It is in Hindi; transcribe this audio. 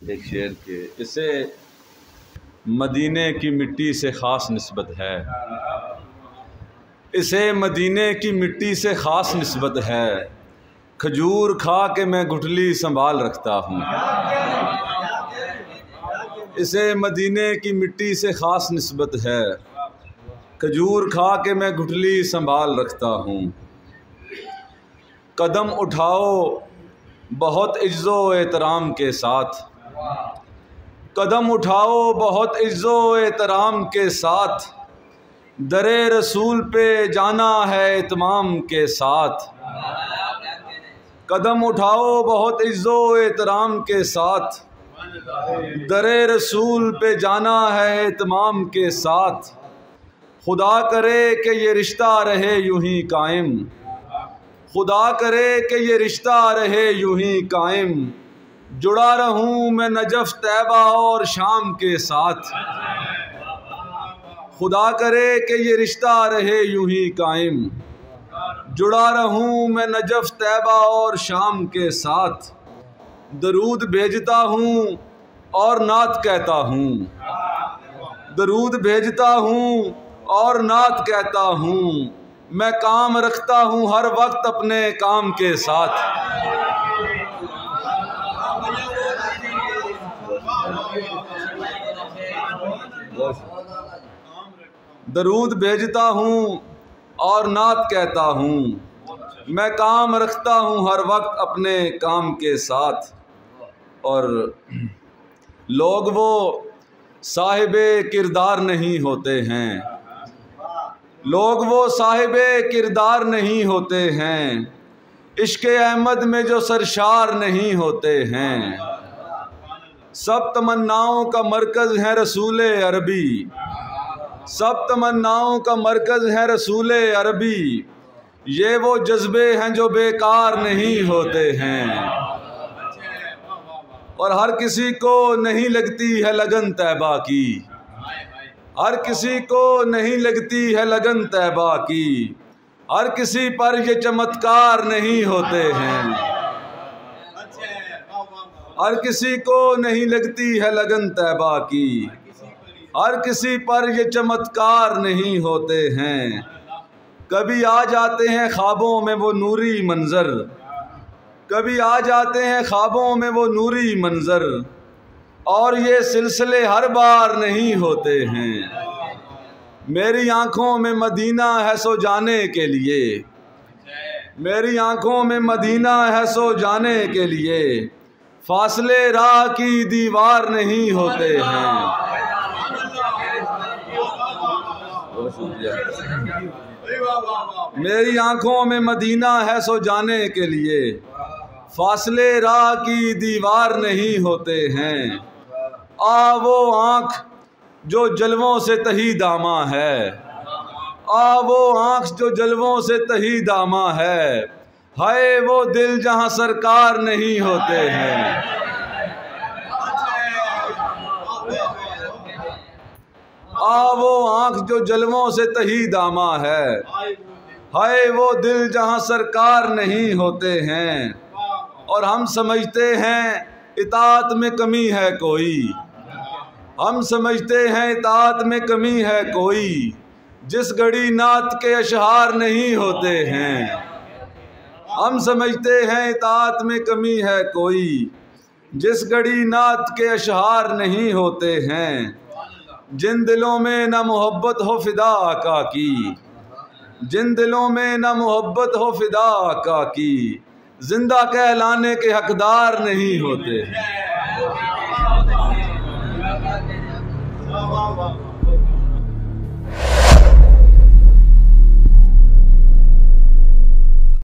एक शेर के, इसे मदीने की मिट्टी से ख़ास निस्बत है, इसे मदीने की मिट्टी से ख़ास निस्बत है, खजूर खा के मैं गुठली संभाल रखता हूँ। इसे मदीने की मिट्टी से ख़ास निस्बत है, खजूर खा के मैं गुठली संभाल रखता हूँ। कदम उठाओ बहुत इज़्ज़ो एहतराम के साथ, कदम उठाओ बहुत इज़्ज़ो एहतराम के साथ, दरे रसूल पे जाना है इत्माम के साथ। कदम उठाओ बहुत इज़्ज़ो एहतराम के साथ, दरे रसूल पे जाना है इत्माम के साथ। खुदा करे कि ये रिश्ता रहे यूं ही कायम, खुदा करे कि ये रिश्ता रहे यूं ही कायम, जुड़ा रहूं मैं नजफ़ तैबा और शाम के साथ। खुदा करे कि ये रिश्ता रहे यूं ही कायम, जुड़ा रहूं मैं नजफ़ तैबा और शाम के साथ। दरूद भेजता हूँ और नात कहता हूँ, दरूद भेजता हूँ और नात कहता हूँ, मैं काम रखता हूँ हर वक्त अपने काम के साथ। दरूद भेजता हूँ और नात कहता हूँ, मैं काम रखता हूँ हर वक्त अपने काम के साथ। और लोग वो साहिबे किरदार नहीं होते हैं, लोग वो साहिबे किरदार नहीं होते हैं, इश्क़ अहमद में जो सरशार नहीं होते हैं। सब तमन्नाओं का मरकज़ है रसूल अरबी, सब तमन्नाओं का मरकज़ है रसूल अरबी, ये वो जज्बे हैं जो बेकार नहीं होते हैं। और हर किसी को नहीं लगती है लगन तैबा की, हर किसी को नहीं लगती है लगन तैबा की, हर किसी पर ये चमत्कार नहीं होते हैं। हर किसी को नहीं लगती है लगन तैबा की, हर किसी पर ये चमत्कार नहीं होते हैं। कभी आ जाते हैं ख्वाबों में वो नूरी मंज़र, कभी आ जाते हैं ख्वाबों में वो नूरी मंज़र, और ये सिलसिले हर बार नहीं होते हैं। मेरी आँखों में मदीना है सो जाने के लिए, मेरी आँखों में मदीना है सो जाने के लिए, फासले राह की दीवार नहीं होते हैं। मेरी आँखों में मदीना है सो जाने के लिए, फासले राह की दीवार नहीं होते हैं। आ वो आँख जो जलवों से तही दामा है, आ वो आँख जो जलवों से तही दामा है, हाय वो दिल जहाँ सरकार नहीं होते हैं। आ वो आँख जो जलवों से तही दामा है, हाय वो दिल जहाँ सरकार नहीं होते हैं। और हम समझते हैं इताअत में कमी है कोई, हम समझते हैं इताअत में कमी है कोई, जिस घड़ी नात के अशहार नहीं होते हैं। हम समझते हैं इताअत में कमी है कोई, जिस घड़ी नात के अशहार नहीं होते हैं। जिन दिलों में न मोहब्बत हो फिदा आका की, जिन दिलों में न मोहब्बत हो फिदा आका की, जिंदा कहलाने के हकदार नहीं होते हैं।